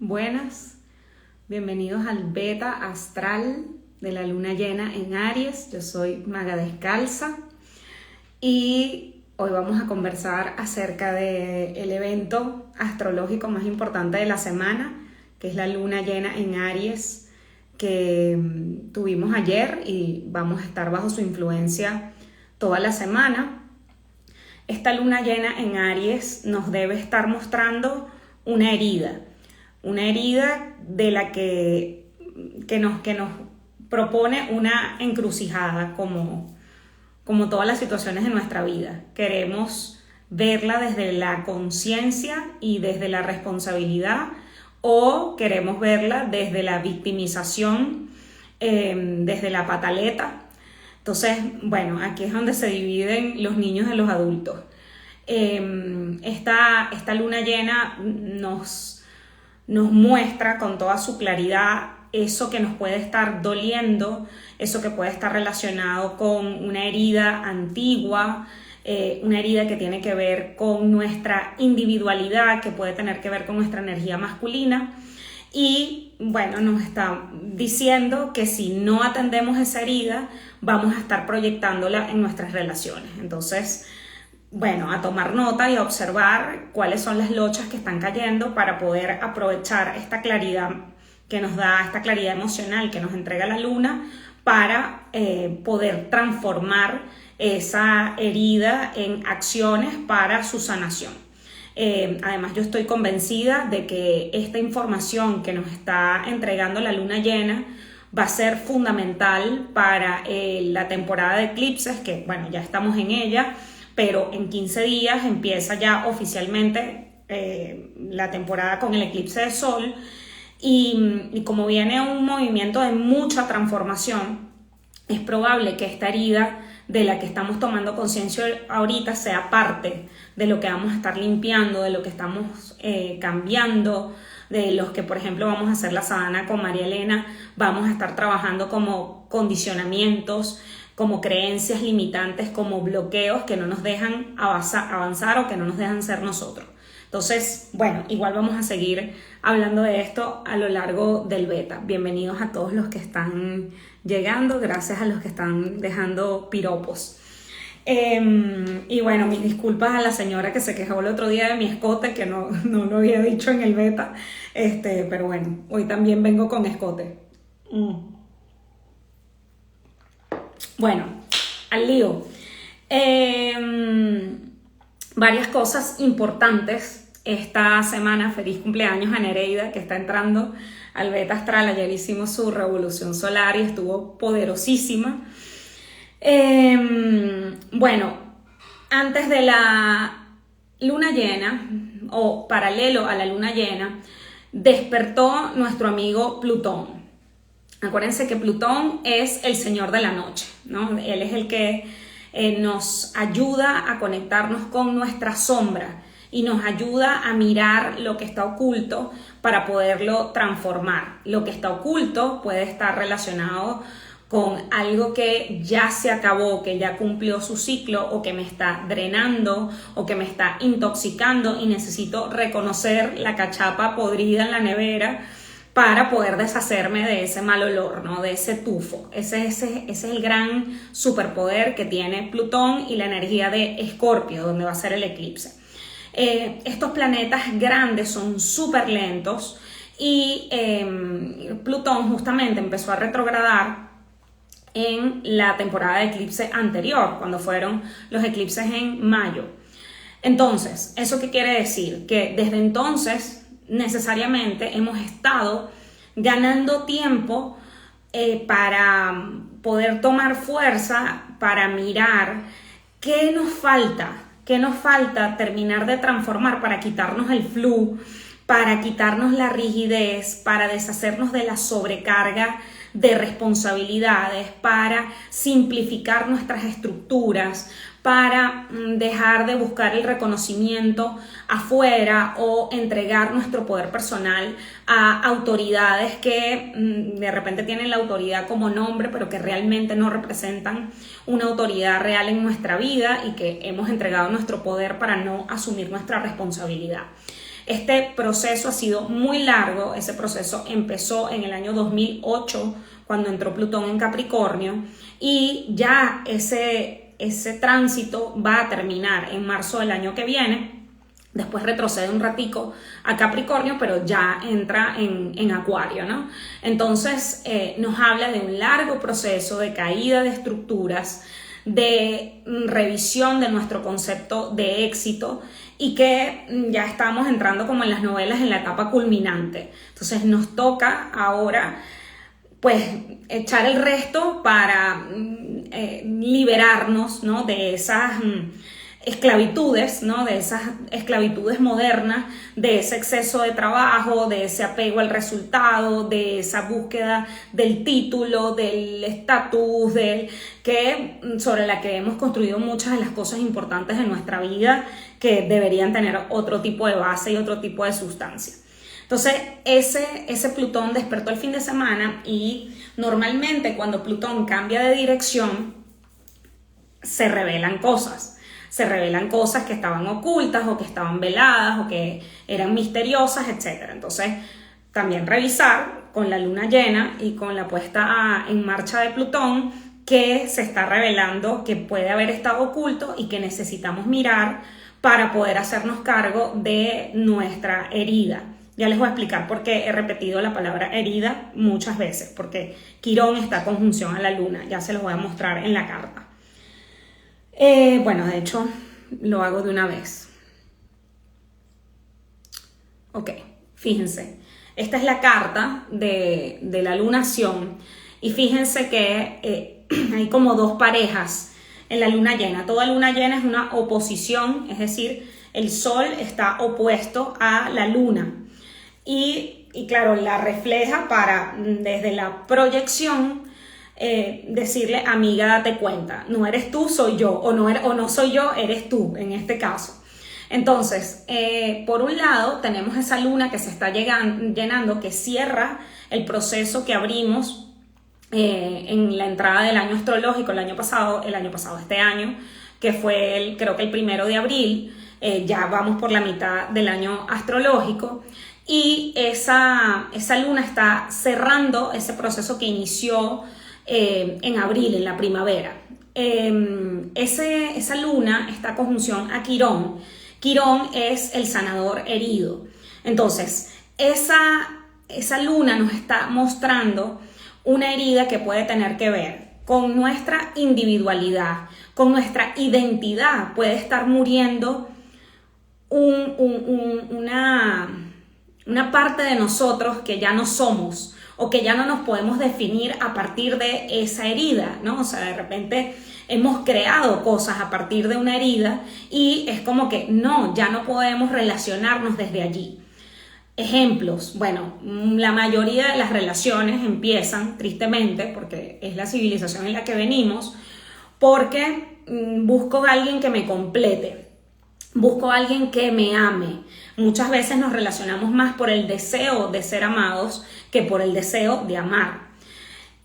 Buenas, bienvenidos al beta astral de la luna llena en Aries. Yo soy Maga Descalza y hoy vamos a conversar acerca del evento astrológico más importante de la semana, que es la luna llena en Aries que tuvimos ayer y vamos a estar bajo su influencia toda la semana. Esta luna llena en Aries nos debe estar mostrando una herida de la que nos propone una encrucijada, como todas las situaciones de nuestra vida. Queremos verla desde la conciencia y desde la responsabilidad, o queremos verla desde la victimización, desde la pataleta. Entonces, bueno, aquí es donde se dividen los niños de los adultos. Esta luna llena nos muestra con toda su claridad eso que nos puede estar doliendo, eso que puede estar relacionado con una herida antigua, una herida que tiene que ver con nuestra individualidad, que puede tener que ver con nuestra energía masculina. Y bueno, nos está diciendo que si no atendemos esa herida, vamos a estar proyectándola en nuestras relaciones. Entonces, bueno, a tomar nota y a observar cuáles son las lochas que están cayendo para poder aprovechar esta claridad que nos da, esta claridad emocional que nos entrega la luna, para poder transformar esa herida en acciones para su sanación. Además, yo estoy convencida de que esta información que nos está entregando la luna llena va a ser fundamental para la temporada de eclipses, que bueno, ya estamos en ella, pero en 15 días empieza ya oficialmente la temporada con el eclipse de sol, y como viene un movimiento de mucha transformación, es probable que esta herida de la que estamos tomando conciencia ahorita sea parte de lo que vamos a estar limpiando, de lo que estamos cambiando, de los que, por ejemplo, vamos a hacer la sadhana con María Elena. Vamos a estar trabajando como condicionamientos, como creencias limitantes, como bloqueos que no nos dejan avanzar o que no nos dejan ser nosotros. Entonces, bueno, igual vamos a seguir hablando de esto a lo largo del beta. Bienvenidos a todos los que están llegando, gracias a los que están dejando piropos. Y bueno, mis disculpas a la señora que se quejó el otro día de mi escote, que no lo había dicho en el beta, pero bueno, hoy también vengo con escote. Bueno, al lío. Varias cosas importantes esta semana. Feliz cumpleaños a Nereida, que está entrando al beta astral. Ayer hicimos su revolución solar y estuvo poderosísima. Bueno, antes de la luna llena, o paralelo a la luna llena, despertó nuestro amigo Plutón. Acuérdense que Plutón es el señor de la noche, ¿no? Él es el que nos ayuda a conectarnos con nuestra sombra y nos ayuda a mirar lo que está oculto para poderlo transformar. Lo que está oculto puede estar relacionado con algo que ya se acabó, que ya cumplió su ciclo, o que me está drenando o que me está intoxicando y necesito reconocer la cachapa podrida en la nevera para poder deshacerme de ese mal olor, ¿no? De ese tufo. Ese es el gran superpoder que tiene Plutón y la energía de Escorpio, donde va a ser el eclipse. Estos planetas grandes son súper lentos y Plutón justamente empezó a retrogradar en la temporada de eclipse anterior, cuando fueron los eclipses en mayo. Entonces, ¿eso qué quiere decir? Que desde entonces necesariamente hemos estado ganando tiempo para poder tomar fuerza, para mirar qué nos falta terminar de transformar, para quitarnos el flu, para quitarnos la rigidez, para deshacernos de la sobrecarga de responsabilidades, para simplificar nuestras estructuras, para dejar de buscar el reconocimiento afuera o entregar nuestro poder personal a autoridades que de repente tienen la autoridad como nombre, pero que realmente no representan una autoridad real en nuestra vida, y que hemos entregado nuestro poder para no asumir nuestra responsabilidad. Este proceso ha sido muy largo. Ese proceso empezó en el año 2008, cuando entró Plutón en Capricornio, y ya ese tránsito va a terminar en marzo del año que viene. Después retrocede un ratico a Capricornio, pero ya entra en Acuario, ¿no? Entonces nos habla de un largo proceso de caída de estructuras, de revisión de nuestro concepto de éxito, y que ya estamos entrando como en las novelas en la etapa culminante. Entonces nos toca ahora pues echar el resto para liberarnos, ¿no?, de esas esclavitudes, ¿no?, de esas esclavitudes modernas, de ese exceso de trabajo, de ese apego al resultado, de esa búsqueda del título, del estatus, sobre la que hemos construido muchas de las cosas importantes de nuestra vida, que deberían tener otro tipo de base y otro tipo de sustancia. Entonces ese Plutón despertó el fin de semana, y normalmente cuando Plutón cambia de dirección se revelan cosas que estaban ocultas o que estaban veladas o que eran misteriosas, etc. Entonces también revisar con la luna llena y con la puesta en marcha de Plutón que se está revelando, que puede haber estado oculto y que necesitamos mirar para poder hacernos cargo de nuestra herida. Ya les voy a explicar por qué he repetido la palabra herida muchas veces, porque Quirón está en conjunción a la luna, ya se los voy a mostrar en la carta. Bueno, de hecho, lo hago de una vez. Ok, fíjense, esta es la carta de la lunación, y fíjense que hay como dos parejas en la luna llena. Toda luna llena es una oposición, es decir, el sol está opuesto a la luna. Y claro, la refleja para, desde la proyección, decirle, amiga, date cuenta, no eres tú, soy yo, o no soy yo, eres tú, en este caso. Entonces, por un lado, tenemos esa luna que se está llenando, que cierra el proceso que abrimos en la entrada del año astrológico el año pasado, este año, que fue creo que el 1 de abril, ya vamos por la mitad del año astrológico. Y esa luna está cerrando ese proceso que inició en abril, en la primavera. Esa luna está en conjunción a Quirón. Quirón es el sanador herido. Entonces, esa luna nos está mostrando una herida que puede tener que ver con nuestra individualidad, con nuestra identidad. Puede estar muriendo una parte de nosotros que ya no somos, o que ya no nos podemos definir a partir de esa herida, ¿no? O sea, de repente hemos creado cosas a partir de una herida y es como que no, ya no podemos relacionarnos desde allí. Ejemplos, bueno, la mayoría de las relaciones empiezan, tristemente, porque es la civilización en la que venimos, porque busco a alguien que me complete. Busco a alguien que me ame. Muchas veces nos relacionamos más por el deseo de ser amados que por el deseo de amar.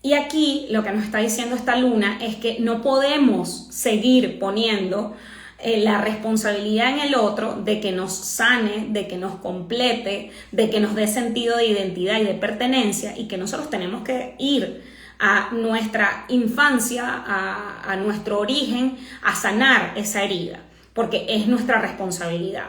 Y aquí lo que nos está diciendo esta luna es que no podemos seguir poniendo la responsabilidad en el otro de que nos sane, de que nos complete, de que nos dé sentido de identidad y de pertenencia, y que nosotros tenemos que ir a nuestra infancia, a nuestro origen, a sanar esa herida, porque es nuestra responsabilidad.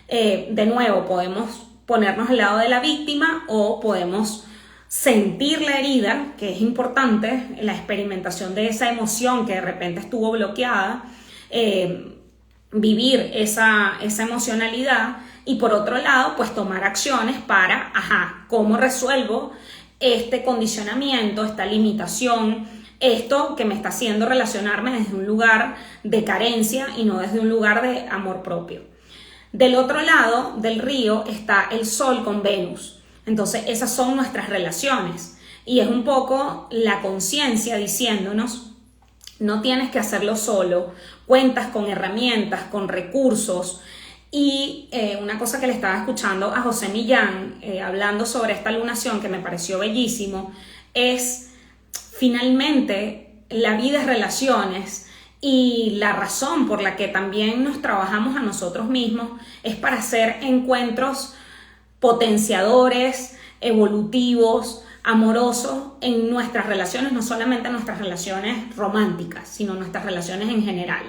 De nuevo, podemos ponernos al lado de la víctima o podemos sentir la herida, que es importante, la experimentación de esa emoción que de repente estuvo bloqueada, vivir esa emocionalidad, y por otro lado, pues tomar acciones para, ¿cómo resuelvo este condicionamiento, esta limitación, esto que me está haciendo relacionarme desde un lugar de carencia y no desde un lugar de amor propio? Del otro lado del río está el Sol con Venus. Entonces esas son nuestras relaciones, y es un poco la conciencia diciéndonos, no tienes que hacerlo solo, cuentas con herramientas, con recursos. Y una cosa que le estaba escuchando a José Millán hablando sobre esta lunación, que me pareció bellísimo, es finalmente la vida es relaciones, Y la razón por la que también nos trabajamos a nosotros mismos es para hacer encuentros potenciadores, evolutivos, amorosos en nuestras relaciones, no solamente en nuestras relaciones románticas, sino en nuestras relaciones en general.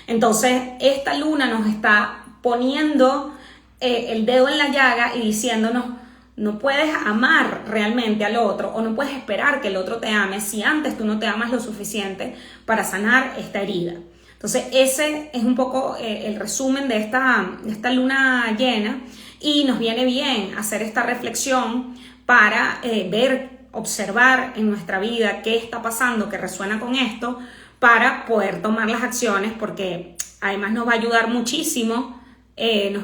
Entonces, esta luna nos está poniendo el dedo en la llaga y diciéndonos: no puedes amar realmente al otro, o no puedes esperar que el otro te ame si antes tú no te amas lo suficiente para sanar esta herida. Entonces, ese es un poco el resumen de esta luna llena, y nos viene bien hacer esta reflexión para observar en nuestra vida qué está pasando, que resuena con esto, para poder tomar las acciones, porque además nos va a ayudar muchísimo, que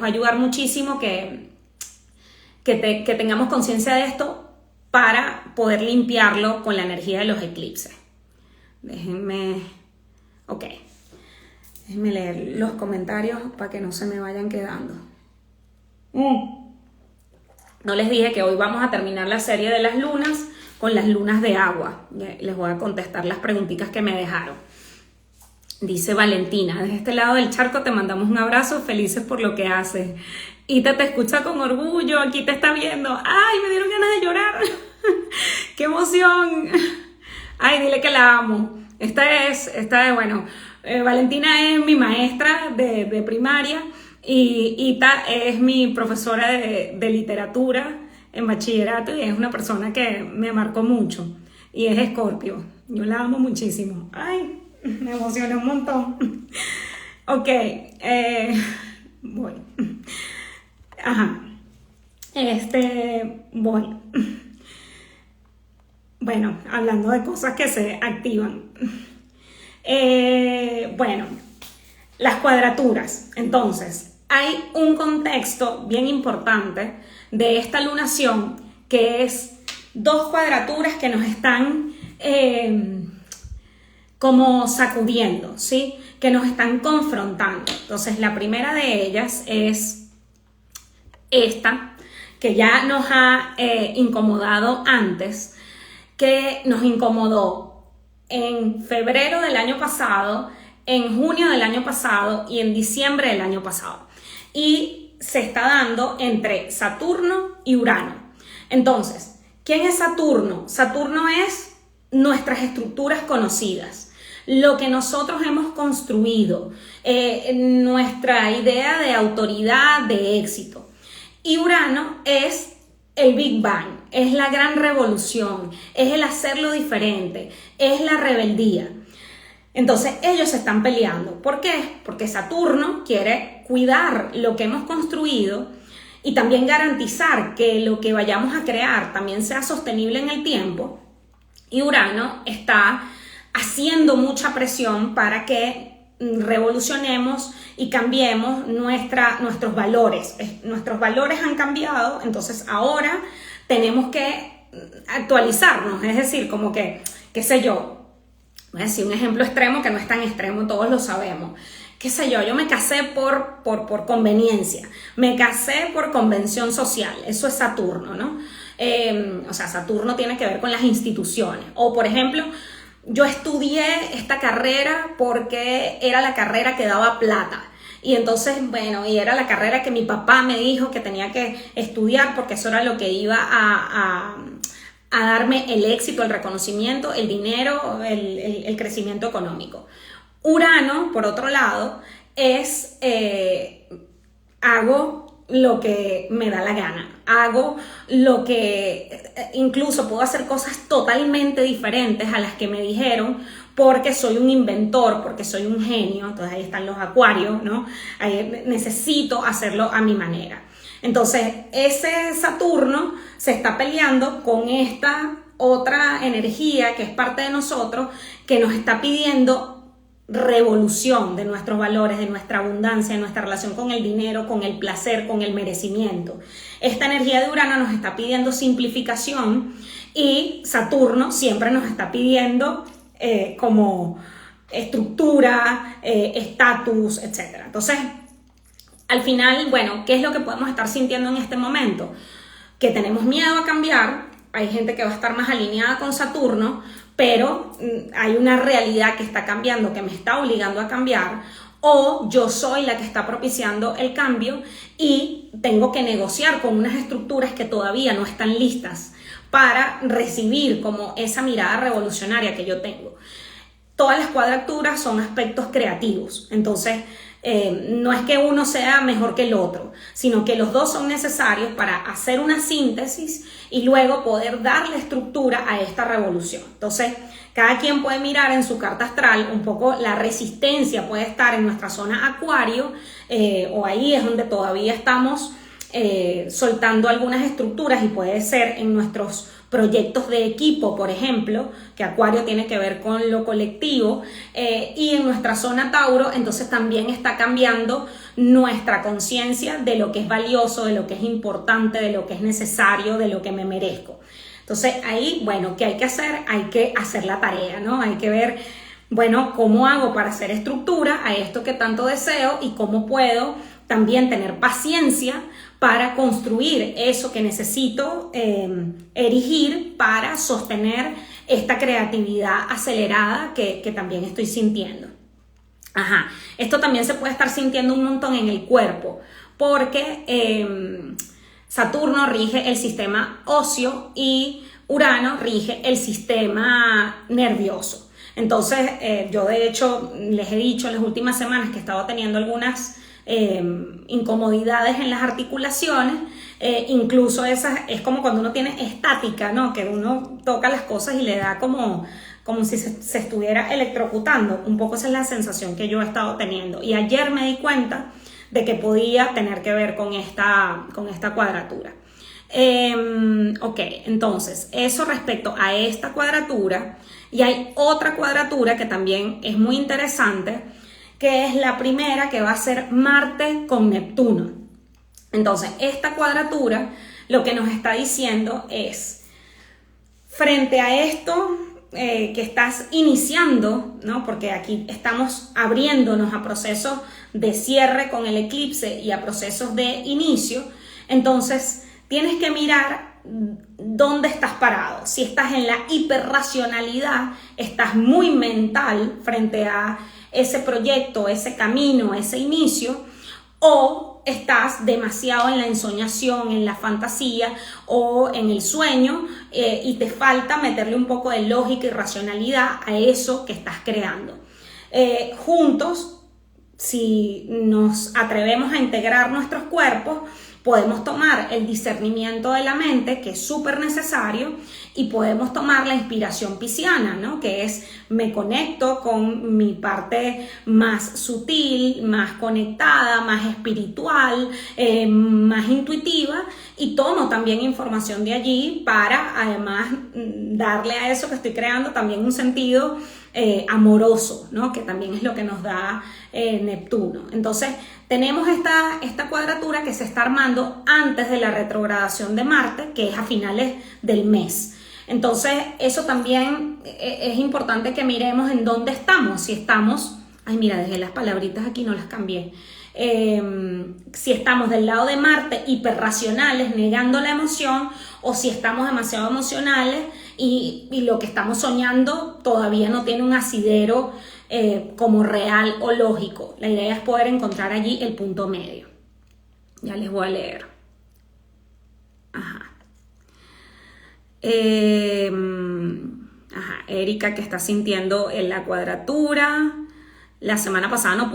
tengamos conciencia de esto para poder limpiarlo con la energía de los eclipses. Déjenme leer los comentarios para que no se me vayan quedando. No les dije que hoy vamos a terminar la serie de las lunas con las lunas de agua. Les voy a contestar las preguntitas que me dejaron. Dice Valentina: desde este lado del charco te mandamos un abrazo, felices por lo que haces. Ita te escucha con orgullo, aquí te está viendo. ¡Ay, me dieron ganas de llorar! ¡Qué emoción! ¡Ay, dile que la amo! Valentina es mi maestra de primaria, y Ita es mi profesora de literatura en bachillerato, y es una persona que me marcó mucho, y es Escorpio. Yo la amo muchísimo. ¡Ay! Me emocioné un montón. Ok, voy. Ajá. Voy. Bueno, hablando de cosas que se activan. Las cuadraturas. Entonces, hay un contexto bien importante de esta lunación, que es dos cuadraturas que nos están como sacudiendo, ¿sí? Que nos están confrontando. Entonces, la primera de ellas es esta, que ya nos ha incomodado antes, que nos incomodó en febrero del año pasado, en junio del año pasado y en diciembre del año pasado. Y se está dando entre Saturno y Urano. Entonces, ¿quién es Saturno? Saturno es nuestras estructuras conocidas, lo que nosotros hemos construido, nuestra idea de autoridad, de éxito. Y Urano es el Big Bang, es la gran revolución, es el hacerlo diferente, es la rebeldía. Entonces ellos se están peleando. ¿Por qué? Porque Saturno quiere cuidar lo que hemos construido y también garantizar que lo que vayamos a crear también sea sostenible en el tiempo. Y Urano está haciendo mucha presión para que revolucionemos y cambiemos nuestros valores. Nuestros valores han cambiado, entonces ahora tenemos que actualizarnos. Es decir, como que, qué sé yo, voy a decir un ejemplo extremo que no es tan extremo, todos lo sabemos. Qué sé yo me casé por conveniencia, me casé por convención social, eso es Saturno, ¿no? Saturno tiene que ver con las instituciones. O, por ejemplo, yo estudié esta carrera porque era la carrera que daba plata. Y entonces, y era la carrera que mi papá me dijo que tenía que estudiar porque eso era lo que iba a darme el éxito, el reconocimiento, el dinero, el crecimiento económico. Urano, por otro lado, es hago lo que me da la gana, hago lo que, incluso puedo hacer cosas totalmente diferentes a las que me dijeron porque soy un inventor, porque soy un genio. Entonces ahí están los acuarios, ¿no? Ahí necesito hacerlo a mi manera. Entonces ese Saturno se está peleando con esta otra energía que es parte de nosotros, que nos está pidiendo revolución de nuestros valores, de nuestra abundancia, de nuestra relación con el dinero, con el placer, con el merecimiento. Esta energía de Urano nos está pidiendo simplificación, y Saturno siempre nos está pidiendo como estructura, estatus, etc. Entonces, al final, ¿qué es lo que podemos estar sintiendo en este momento? Que tenemos miedo a cambiar. Hay gente que va a estar más alineada con Saturno, pero hay una realidad que está cambiando, que me está obligando a cambiar, o yo soy la que está propiciando el cambio y tengo que negociar con unas estructuras que todavía no están listas para recibir como esa mirada revolucionaria que yo tengo. Todas las cuadraturas son aspectos creativos, entonces no es que uno sea mejor que el otro, sino que los dos son necesarios para hacer una síntesis y luego poder darle estructura a esta revolución. Entonces, cada quien puede mirar en su carta astral un poco la resistencia, puede estar en nuestra zona acuario, o ahí es donde todavía estamos soltando algunas estructuras, y puede ser en nuestros proyectos de equipo, por ejemplo, que Acuario tiene que ver con lo colectivo, y en nuestra zona Tauro, entonces también está cambiando nuestra conciencia de lo que es valioso, de lo que es importante, de lo que es necesario, de lo que me merezco. Entonces ahí, bueno, ¿qué hay que hacer? Hay que hacer la tarea, ¿no? Hay que ver, bueno, ¿cómo hago para hacer estructura a esto que tanto deseo y cómo puedo también tener paciencia para construir eso que necesito erigir para sostener esta creatividad acelerada que también estoy sintiendo? Ajá, esto también se puede estar sintiendo un montón en el cuerpo, porque Saturno rige el sistema óseo y Urano rige el sistema nervioso. Entonces, yo de hecho les he dicho en las últimas semanas que he estado teniendo algunas incomodidades en las articulaciones, incluso esas, es como cuando uno tiene estática, ¿no? Que uno toca las cosas y le da como si se estuviera electrocutando. Un poco esa es la sensación que yo he estado teniendo, y ayer me di cuenta de que podía tener que ver con esta cuadratura. Ok, entonces eso respecto a esta cuadratura. Y hay otra cuadratura que también es muy interesante, que es la primera, que va a ser Marte con Neptuno. Entonces, esta cuadratura lo que nos está diciendo es, frente a esto que estás iniciando, ¿no? Porque aquí estamos abriéndonos a procesos de cierre con el eclipse y a procesos de inicio, entonces tienes que mirar dónde estás parado. Si estás en la hiperracionalidad, estás muy mental frente a ese proyecto, ese camino, ese inicio, o estás demasiado en la ensoñación, en la fantasía o en el sueño, y te falta meterle un poco de lógica y racionalidad a eso que estás creando. Juntos, si nos atrevemos a integrar nuestros cuerpos, podemos tomar el discernimiento de la mente, que es súper necesario, y podemos tomar la inspiración pisciana, ¿no? Que es, me conecto con mi parte más sutil, más conectada, más espiritual, más intuitiva, y tomo también información de allí para además darle a eso que estoy creando también un sentido amoroso, ¿no? Que también es lo que nos da Neptuno. Entonces, tenemos esta cuadratura que se está armando antes de la retrogradación de Marte, que es a finales del mes. Entonces, eso también es importante que miremos en dónde estamos. Si estamos, ay mira, dejé las palabritas aquí, no las cambié. Si estamos del lado de Marte, hiperracionales, negando la emoción, o si estamos demasiado emocionales y lo que estamos soñando todavía no tiene un asidero como real o lógico. La idea es poder encontrar allí el punto medio. Ya les voy a leer. Ajá. Erika, que está sintiendo en la cuadratura. La semana pasada no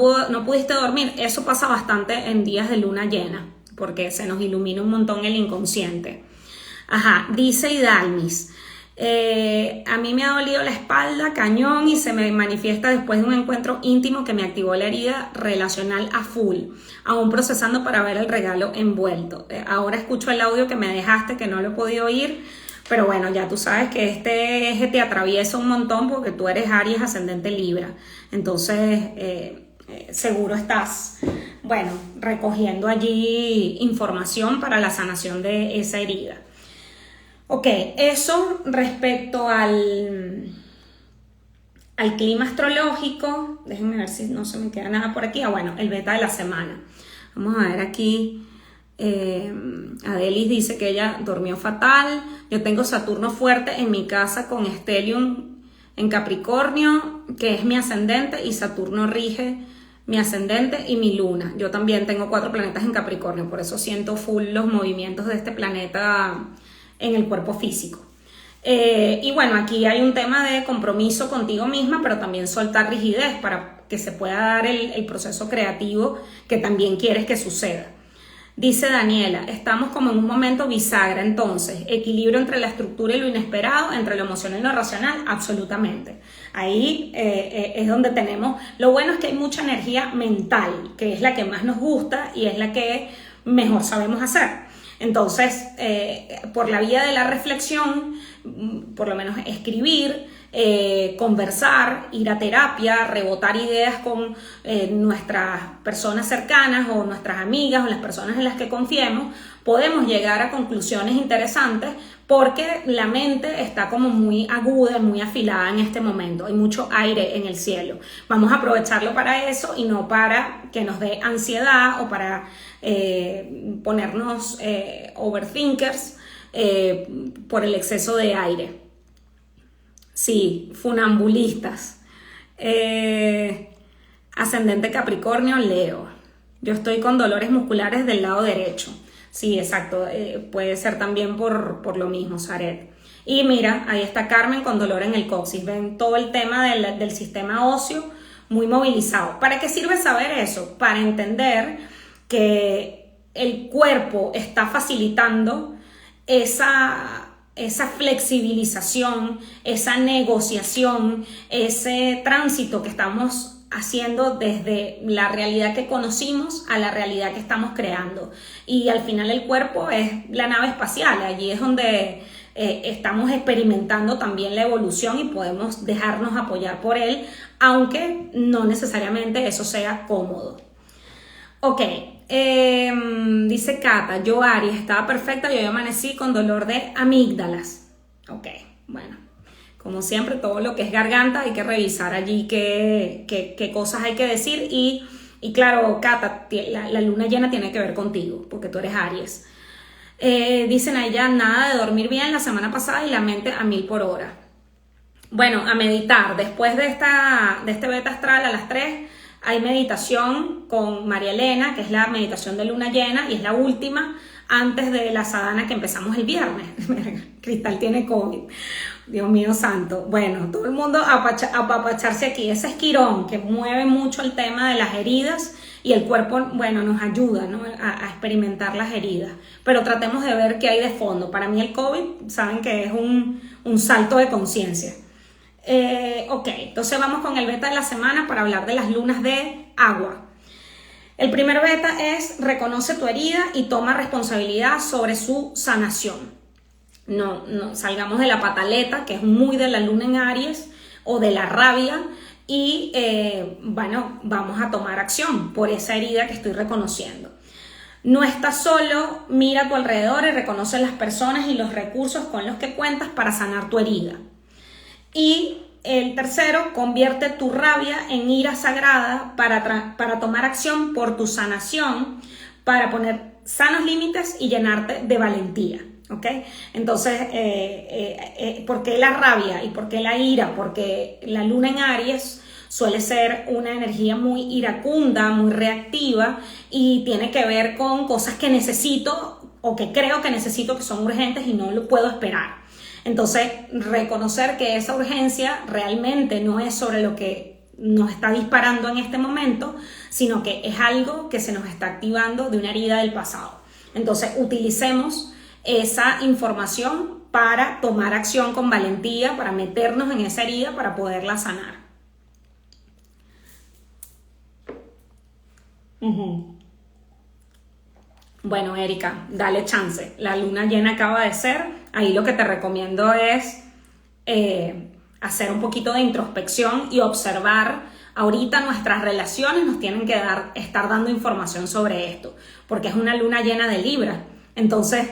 pudiste dormir. Eso pasa bastante en días de luna llena, porque se nos ilumina un montón el inconsciente. Ajá, dice Idalmis. A mí me ha dolido la espalda, cañón, y se me manifiesta después de un encuentro íntimo que me activó la herida relacional a full, aún procesando para ver el regalo envuelto. Ahora escucho el audio que me dejaste, que no lo he podido oír, pero bueno, ya tú sabes que este eje te atraviesa un montón porque tú eres Aries ascendente Libra, entonces seguro estás, bueno, recogiendo allí información para la sanación de esa herida. Ok, eso respecto al clima astrológico. Déjenme ver si no se me queda nada por aquí. Bueno, el beta de la semana. Vamos a ver aquí. Adelis dice que ella durmió fatal. Yo tengo Saturno fuerte en mi casa con Stellium en Capricornio, que es mi ascendente, y Saturno rige mi ascendente y mi luna. Yo también tengo 4 planetas en Capricornio, por eso siento full los movimientos de este planeta en el cuerpo físico. Y bueno, aquí hay un tema de compromiso contigo misma, pero también soltar rigidez para que se pueda dar el proceso creativo que también quieres que suceda. Dice Daniela, estamos como en un momento bisagra, entonces, equilibrio entre la estructura y lo inesperado, entre lo emocional y lo racional, absolutamente. Ahí es donde tenemos, lo bueno es que hay mucha energía mental, que es la que más nos gusta y es la que mejor sabemos hacer. Entonces, por la vía de la reflexión, por lo menos escribir, conversar, ir a terapia, rebotar ideas con nuestras personas cercanas o nuestras amigas o las personas en las que confiemos, podemos llegar a conclusiones interesantes porque la mente está como muy aguda, muy afilada en este momento. Hay mucho aire en el cielo. Vamos a aprovecharlo para eso y no para que nos dé ansiedad o para ponernos overthinkers por el exceso de aire. Sí, funambulistas. Ascendente Capricornio, Leo. Yo estoy con dolores musculares del lado derecho. Sí, exacto. Puede ser también por lo mismo, Saret. Y mira, ahí está Carmen con dolor en el coxis. Ven todo el tema del sistema óseo muy movilizado. ¿Para qué sirve saber eso? Para entender que el cuerpo está facilitando esa flexibilización, esa negociación, ese tránsito que estamos haciendo desde la realidad que conocimos a la realidad que estamos creando. Y al final el cuerpo es la nave espacial, allí es donde estamos experimentando también la evolución y podemos dejarnos apoyar por él, aunque no necesariamente eso sea cómodo. Ok. Dice Cata, yo Aries, estaba perfecta, yo amanecí con dolor de amígdalas. Ok, bueno, como siempre, todo lo que es garganta hay que revisar allí qué cosas hay que decir y claro, Cata, la luna llena tiene que ver contigo, porque tú eres Aries. Dicen allá, nada de dormir bien la semana pasada y la mente a 1000 por hora. Bueno, a meditar, después de este beta astral a las 3, hay meditación con María Elena, que es la meditación de luna llena y es la última antes de la sadhana que empezamos el viernes. Cristal tiene COVID, Dios mío santo. Bueno, todo el mundo a apapacharse aquí. Ese esquirón que mueve mucho el tema de las heridas y el cuerpo, bueno, nos ayuda, ¿no?, a experimentar las heridas. Pero tratemos de ver qué hay de fondo. Para mí el COVID, saben que es un salto de conciencia. Ok, entonces vamos con el beta de la semana para hablar de las lunas de agua. El primer beta es reconoce tu herida y toma responsabilidad sobre su sanación. No salgamos de la pataleta, que es muy de la luna en Aries, o de la rabia, y bueno, vamos a tomar acción por esa herida que estoy reconociendo. No estás solo, mira a tu alrededor y reconoce las personas y los recursos con los que cuentas para sanar tu herida. Y el tercero, convierte tu rabia en ira sagrada para tomar acción por tu sanación, para poner sanos límites y llenarte de valentía. ¿Ok? Entonces, ¿por qué la rabia y por qué la ira? Porque la luna en Aries suele ser una energía muy iracunda, muy reactiva y tiene que ver con cosas que necesito o que creo que necesito, que son urgentes y no lo puedo esperar. Entonces, reconocer que esa urgencia realmente no es sobre lo que nos está disparando en este momento, sino que es algo que se nos está activando de una herida del pasado. Entonces, utilicemos esa información para tomar acción con valentía, para meternos en esa herida, para poderla sanar. Bueno, Erika, dale chance. La luna llena acaba de ser. Ahí lo que te recomiendo es hacer un poquito de introspección y observar. Ahorita nuestras relaciones nos tienen que estar dando información sobre esto, porque es una luna llena de Libra. Entonces,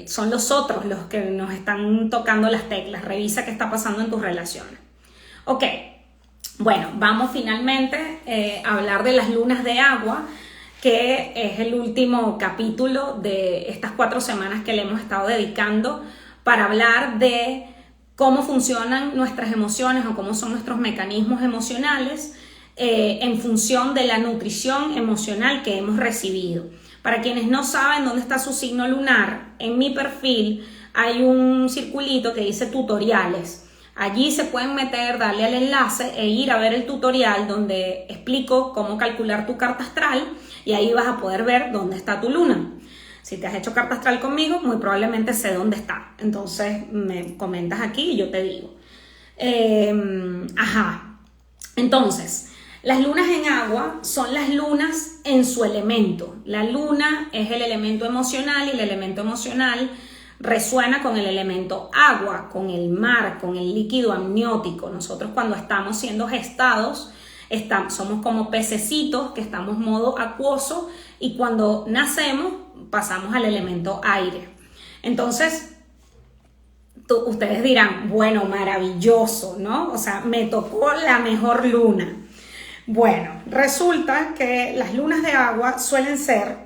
son los otros los que nos están tocando las teclas. Revisa qué está pasando en tus relaciones. Ok, bueno, vamos finalmente a hablar de las lunas de agua, que es el último capítulo de estas 4 semanas que le hemos estado dedicando para hablar de cómo funcionan nuestras emociones o cómo son nuestros mecanismos emocionales en función de la nutrición emocional que hemos recibido. Para quienes no saben dónde está su signo lunar, en mi perfil hay un circulito que dice tutoriales. Allí se pueden meter, darle al enlace e ir a ver el tutorial donde explico cómo calcular tu carta astral y ahí vas a poder ver dónde está tu luna. Si te has hecho carta astral conmigo, muy probablemente sé dónde está. Entonces me comentas aquí y yo te digo. Entonces, las lunas en agua son las lunas en su elemento. La luna es el elemento emocional y el elemento emocional resuena con el elemento agua, con el mar, con el líquido amniótico. Nosotros cuando estamos siendo gestados, somos como pececitos que estamos en modo acuoso y cuando nacemos pasamos al elemento aire. Entonces, ustedes dirán, bueno, maravilloso, ¿no? O sea, me tocó la mejor luna. Bueno, resulta que las lunas de agua suelen ser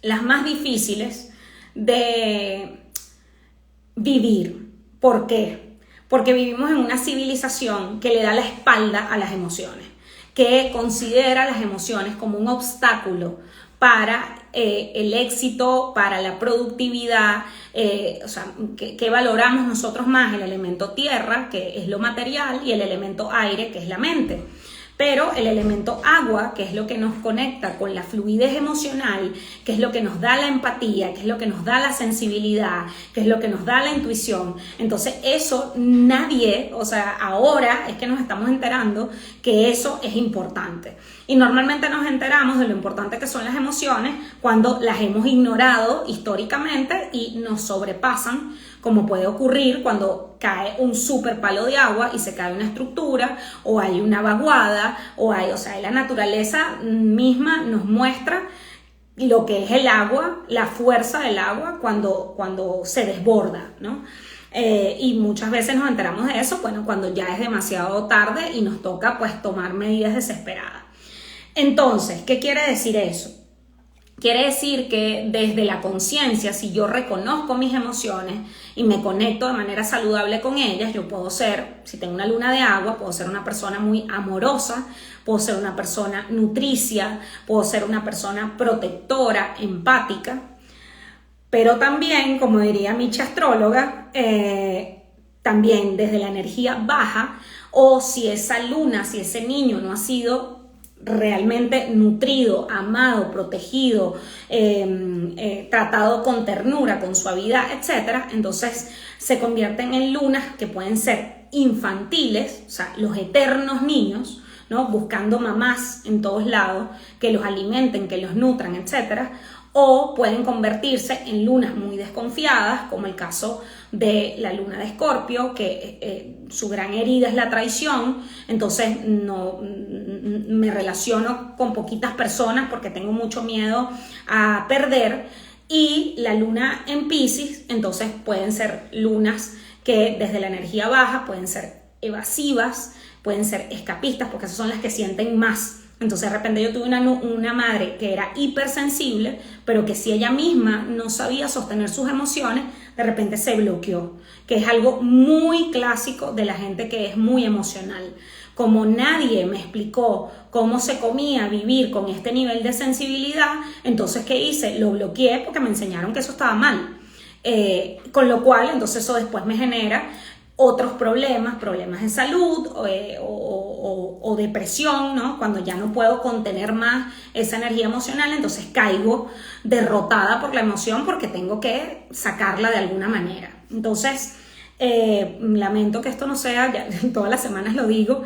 las más difíciles de vivir. ¿Por qué? Porque vivimos en una civilización que le da la espalda a las emociones, que considera las emociones como un obstáculo para el éxito, para la productividad, o sea, que valoramos nosotros más el elemento tierra, que es lo material, y el elemento aire, que es la mente. Pero el elemento agua, que es lo que nos conecta con la fluidez emocional, que es lo que nos da la empatía, que es lo que nos da la sensibilidad, que es lo que nos da la intuición. Entonces eso nadie, o sea, ahora es que nos estamos enterando que eso es importante. Y normalmente nos enteramos de lo importante que son las emociones cuando las hemos ignorado históricamente y nos sobrepasan, como puede ocurrir cuando cae un super palo de agua y se cae una estructura, o hay una vaguada, o sea, la naturaleza misma nos muestra lo que es el agua, la fuerza del agua cuando se desborda, ¿no? Y muchas veces nos enteramos de eso, bueno, cuando ya es demasiado tarde y nos toca pues tomar medidas desesperadas. Entonces, ¿qué quiere decir eso? Quiere decir que desde la conciencia, si yo reconozco mis emociones y me conecto de manera saludable con ellas, yo puedo ser, si tengo una luna de agua, puedo ser una persona muy amorosa, puedo ser una persona nutricia, puedo ser una persona protectora, empática, pero también, como diría mi astróloga, también desde la energía baja, o si esa luna, si ese niño no ha sido realmente nutrido, amado, protegido, tratado con ternura, con suavidad, etc., entonces se convierten en lunas que pueden ser infantiles, o sea, los eternos niños, ¿no? Buscando mamás en todos lados que los alimenten, que los nutran, etc., o pueden convertirse en lunas muy desconfiadas, como el caso de la luna de Escorpio, que su gran herida es la traición, entonces no me relaciono con poquitas personas porque tengo mucho miedo a perder, y la luna en Piscis, entonces pueden ser lunas que desde la energía baja pueden ser evasivas, pueden ser escapistas, porque esas son las que sienten más. Entonces de repente yo tuve una madre que era hipersensible, pero que si ella misma no sabía sostener sus emociones, de repente se bloqueó, que es algo muy clásico de la gente que es muy emocional. Como nadie me explicó cómo se comía vivir con este nivel de sensibilidad, entonces ¿qué hice? Lo bloqueé porque me enseñaron que eso estaba mal. Con lo cual entonces eso después me genera otros problemas de salud o depresión, ¿no? Cuando ya no puedo contener más esa energía emocional, entonces caigo derrotada por la emoción porque tengo que sacarla de alguna manera. Entonces, lamento que esto no sea, ya todas las semanas lo digo,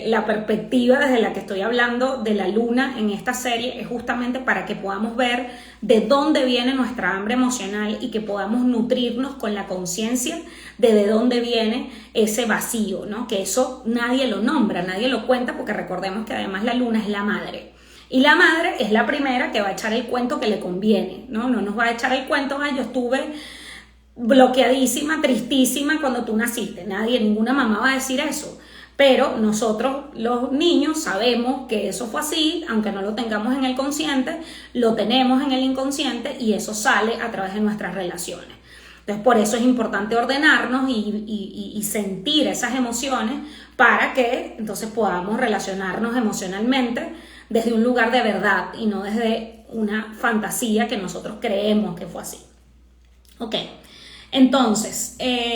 la perspectiva desde la que estoy hablando de la luna en esta serie es justamente para que podamos ver de dónde viene nuestra hambre emocional y que podamos nutrirnos con la conciencia de dónde viene ese vacío, ¿no? Que eso nadie lo nombra, nadie lo cuenta, porque recordemos que además la luna es la madre. Y la madre es la primera que va a echar el cuento que le conviene, ¿no? No nos va a echar el cuento, yo estuve bloqueadísima, tristísima cuando tú naciste. Nadie, ninguna mamá va a decir eso. Pero nosotros, los niños, sabemos que eso fue así, aunque no lo tengamos en el consciente, lo tenemos en el inconsciente y eso sale a través de nuestras relaciones. Entonces, por eso es importante ordenarnos y sentir esas emociones para que entonces podamos relacionarnos emocionalmente desde un lugar de verdad y no desde una fantasía que nosotros creemos que fue así. Ok, entonces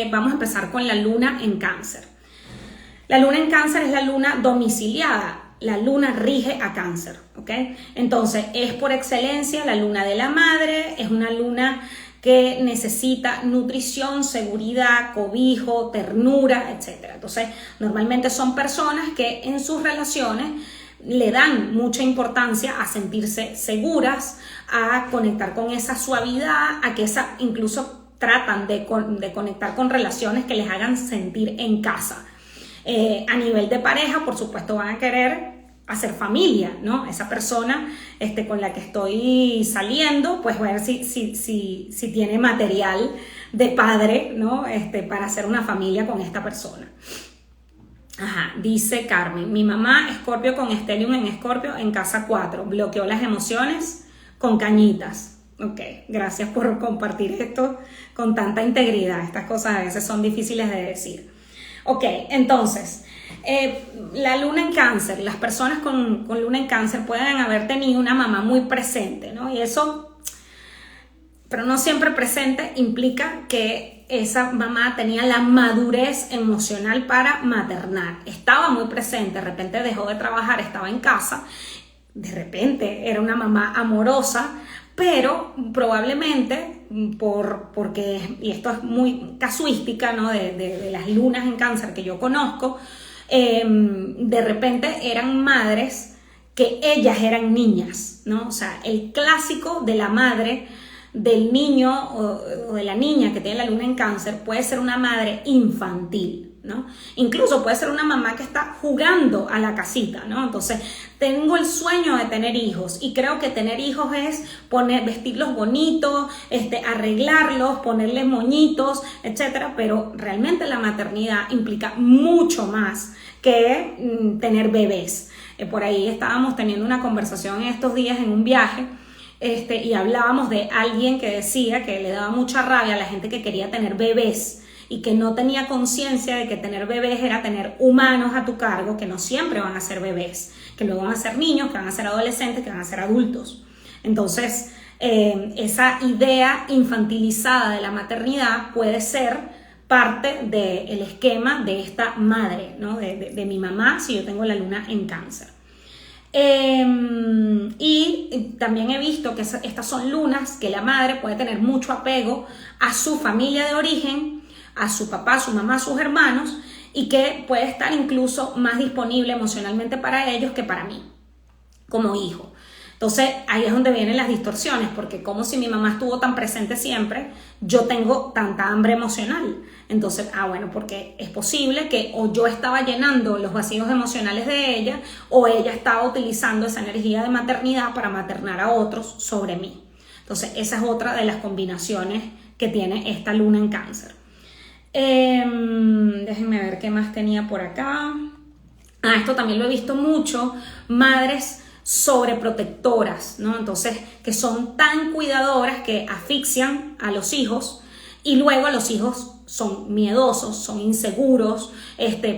vamos a empezar con la luna en Cáncer. La luna en Cáncer es la luna domiciliada. La luna rige a Cáncer, ¿ok? Entonces, es por excelencia la luna de la madre, es una luna que necesita nutrición, seguridad, cobijo, ternura, etc. Entonces, normalmente son personas que en sus relaciones le dan mucha importancia a sentirse seguras, a conectar con esa suavidad, a que incluso tratan de conectar con relaciones que les hagan sentir en casa. A nivel de pareja, por supuesto, van a querer hacer familia, ¿no? Esa persona con la que estoy saliendo, pues ver si tiene material de padre, ¿no? Para hacer una familia con esta persona. Ajá, dice Carmen, mi mamá Escorpio con Stellium en Escorpio en casa 4, bloqueó las emociones con cañitas. Ok, gracias por compartir esto con tanta integridad. Estas cosas a veces son difíciles de decir. Ok, entonces, la luna en Cáncer, las personas con luna en Cáncer pueden haber tenido una mamá muy presente, ¿no? Y eso, pero no siempre presente, implica que esa mamá tenía la madurez emocional para maternar. Estaba muy presente, de repente dejó de trabajar, estaba en casa, de repente era una mamá amorosa, pero probablemente porque, y esto es muy casuística, ¿no? de las lunas en Cáncer que yo conozco, de repente eran madres que ellas eran niñas, ¿no? O sea, el clásico de la madre del niño o de la niña que tiene la luna en Cáncer puede ser una madre infantil, ¿no? Incluso puede ser una mamá que está jugando a la casita, ¿no? Entonces, tengo el sueño de tener hijos y creo que tener hijos es vestirlos bonitos, arreglarlos, ponerles moñitos, etcétera, pero realmente la maternidad implica mucho más que tener bebés. Por ahí estábamos teniendo una conversación estos días en un viaje y hablábamos de alguien que decía que le daba mucha rabia a la gente que quería tener bebés y que no tenía conciencia de que tener bebés era tener humanos a tu cargo que no siempre van a ser bebés, que luego van a ser niños, que van a ser adolescentes, que van a ser adultos. Entonces, esa idea infantilizada de la maternidad puede ser parte del esquema de esta madre, ¿no? de mi mamá, si yo tengo la luna en Cáncer. Y también he visto que estas son lunas que la madre puede tener mucho apego a su familia de origen, a su papá, su mamá, sus hermanos, y que puede estar incluso más disponible emocionalmente para ellos que para mí, como hijo. Entonces ahí es donde vienen las distorsiones, porque como si mi mamá estuvo tan presente siempre, yo tengo tanta hambre emocional. Entonces, bueno, porque es posible que o yo estaba llenando los vacíos emocionales de ella, o ella estaba utilizando esa energía de maternidad para maternar a otros sobre mí. Entonces esa es otra de las combinaciones que tiene esta luna en Cáncer. Déjenme ver qué más tenía por acá. Esto también lo he visto mucho, madres sobreprotectoras, ¿no? Entonces, que son tan cuidadoras que asfixian a los hijos y luego los hijos son miedosos, son inseguros,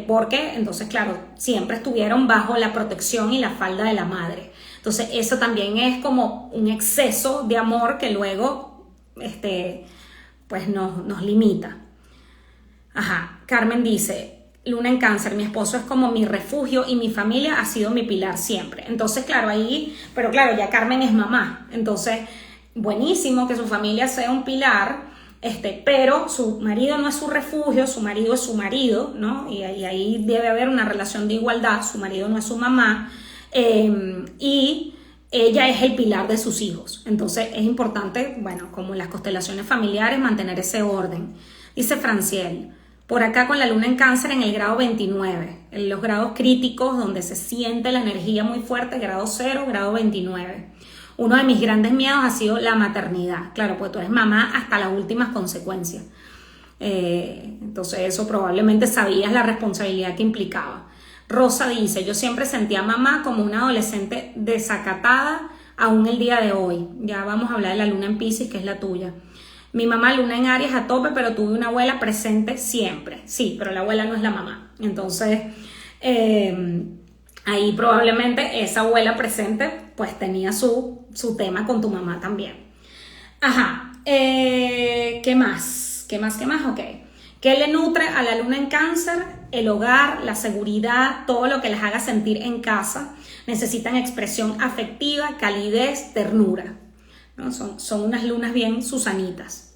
porque entonces, claro, siempre estuvieron bajo la protección y la falda de la madre. Entonces, eso también es como un exceso de amor que luego, pues nos limita. Ajá, Carmen dice, luna en Cáncer, mi esposo es como mi refugio y mi familia ha sido mi pilar siempre. Entonces, claro, pero claro, ya Carmen es mamá. Entonces, buenísimo que su familia sea un pilar, pero su marido no es su refugio, su marido es su marido, ¿no? Y ahí debe haber una relación de igualdad, su marido no es su mamá, y ella es el pilar de sus hijos. Entonces, es importante, bueno, como en las constelaciones familiares, mantener ese orden. Dice Franciel, por acá con la luna en Cáncer en el grado 29, en los grados críticos donde se siente la energía muy fuerte, grado 0, grado 29. Uno de mis grandes miedos ha sido la maternidad. Claro, pues tú eres mamá hasta las últimas consecuencias. Entonces eso probablemente sabías la responsabilidad que implicaba. Rosa dice, yo siempre sentía a mamá como una adolescente desacatada aún el día de hoy. Ya vamos a hablar de la luna en Piscis, que es la tuya. Mi mamá luna en Aries a tope, pero tuve una abuela presente siempre. Sí, pero la abuela no es la mamá. Entonces, ahí probablemente esa abuela presente pues tenía su tema con tu mamá también. Ajá, ¿qué más? ¿Qué más? Ok. ¿Qué le nutre a la luna en Cáncer? El hogar, la seguridad, todo lo que les haga sentir en casa. Necesitan expresión afectiva, calidez, ternura, ¿no? Son unas lunas bien susanitas.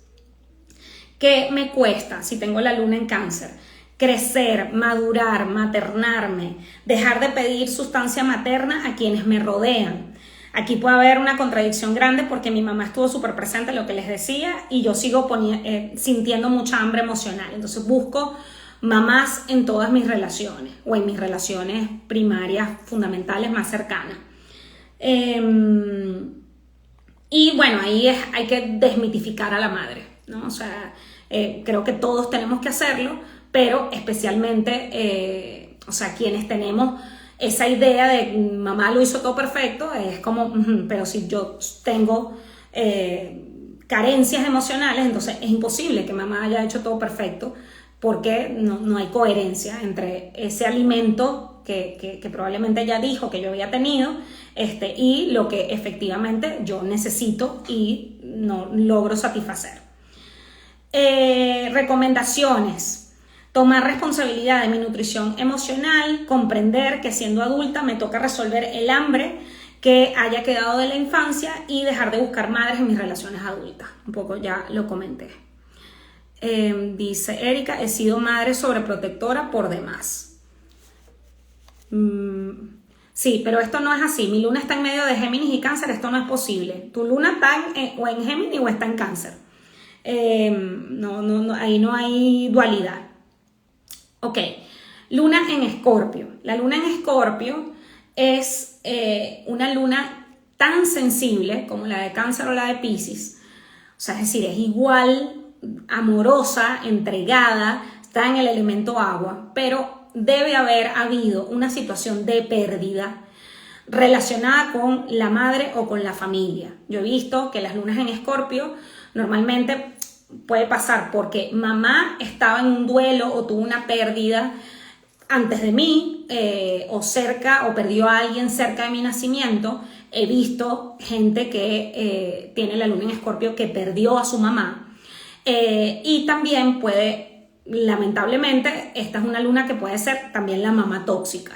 ¿Qué me cuesta si tengo la luna en Cáncer? Crecer, madurar, maternarme, dejar de pedir sustancia materna a quienes me rodean. Aquí puede haber una contradicción grande porque mi mamá estuvo súper presente en lo que les decía y yo sigo sintiendo mucha hambre emocional. Entonces busco mamás en todas mis relaciones o en mis relaciones primarias fundamentales más cercanas. Y bueno, ahí hay que desmitificar a la madre, ¿no? O sea, creo que todos tenemos que hacerlo, pero especialmente, o sea, quienes tenemos esa idea de mamá lo hizo todo perfecto, es como, pero si yo tengo carencias emocionales, entonces es imposible que mamá haya hecho todo perfecto porque no hay coherencia entre ese alimento que probablemente ella dijo que yo había tenido y lo que efectivamente yo necesito y no logro satisfacer. Recomendaciones. Tomar responsabilidad de mi nutrición emocional, comprender que siendo adulta me toca resolver el hambre que haya quedado de la infancia y dejar de buscar madres en mis relaciones adultas. Un poco ya lo comenté. Dice Erika, he sido madre sobreprotectora por demás. Sí, pero esto no es así. Mi luna está en medio de Géminis y Cáncer, esto no es posible. Tu luna está o en Géminis o está en Cáncer. No, ahí no hay dualidad. Ok, luna en Escorpio. La luna en Escorpio es una luna tan sensible como la de Cáncer o la de Piscis. O sea, es decir, es igual amorosa, entregada, está en el elemento agua, pero debe haber habido una situación de pérdida relacionada con la madre o con la familia. Yo he visto que las lunas en Escorpio normalmente puede pasar porque mamá estaba en un duelo o tuvo una pérdida antes de mí o cerca o perdió a alguien cerca de mi nacimiento. He visto gente que tiene la luna en Escorpio que perdió a su mamá y también puede, lamentablemente, esta es una luna que puede ser también la mamá tóxica.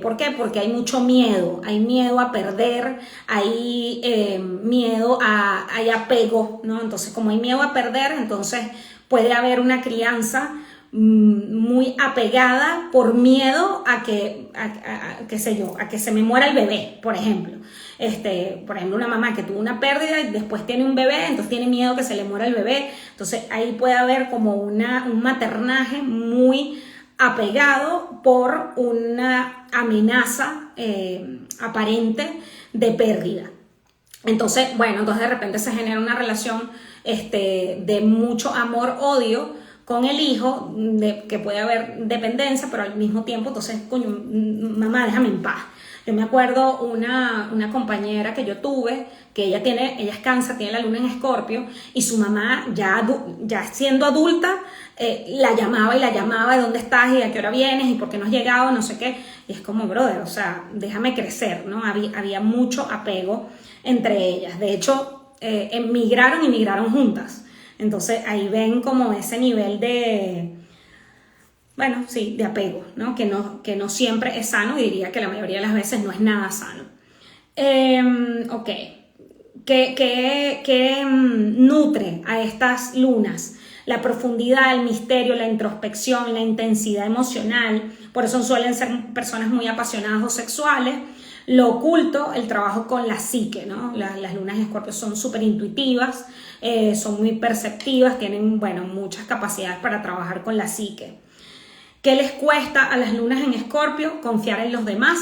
¿Por qué? Porque hay mucho miedo, hay miedo a perder, hay miedo hay apego, ¿no? Entonces, como hay miedo a perder, entonces puede haber una crianza muy apegada por miedo a que se me muera el bebé, por ejemplo. Por ejemplo, una mamá que tuvo una pérdida y después tiene un bebé, entonces tiene miedo que se le muera el bebé. Entonces, ahí puede haber como un maternaje muy apegado por una amenaza aparente de pérdida. Entonces, bueno, entonces de repente se genera una relación de mucho amor-odio con el hijo, que puede haber dependencia, pero al mismo tiempo, entonces, coño, mamá, déjame en paz. Yo me acuerdo una compañera que yo tuve, que ella es Cáncer, tiene la luna en Escorpio, y su mamá, ya siendo adulta, la llamaba, ¿de dónde estás? ¿Y a qué hora vienes? ¿Y por qué no has llegado? No sé qué. Y es como, brother, o sea, déjame crecer, ¿no? Había mucho apego entre ellas. De hecho, emigraron juntas. Entonces, ahí ven como ese nivel de... Bueno, sí, de apego, ¿no? Que no siempre es sano, y diría que la mayoría de las veces no es nada sano. Ok. ¿Qué nutre a estas lunas? La profundidad, el misterio, la introspección, la intensidad emocional. Por eso suelen ser personas muy apasionadas o sexuales. Lo oculto, el trabajo con la psique, ¿no? Las lunas en Escorpio son súper intuitivas, son muy perceptivas, tienen, bueno, muchas capacidades para trabajar con la psique. ¿Qué les cuesta a las lunas en Escorpio? Confiar en los demás,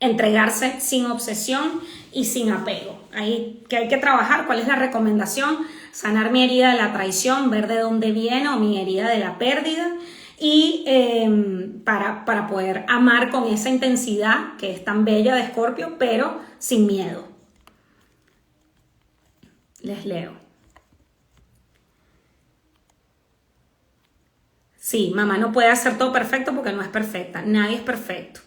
entregarse sin obsesión y sin apego. Ahí que hay que trabajar. ¿Cuál es la recomendación? Sanar mi herida de la traición, ver de dónde viene, o mi herida de la pérdida, y para poder amar con esa intensidad que es tan bella de Escorpio, pero sin miedo. Les leo. Sí, mamá no puede hacer todo perfecto porque no es perfecta. Nadie es perfecto.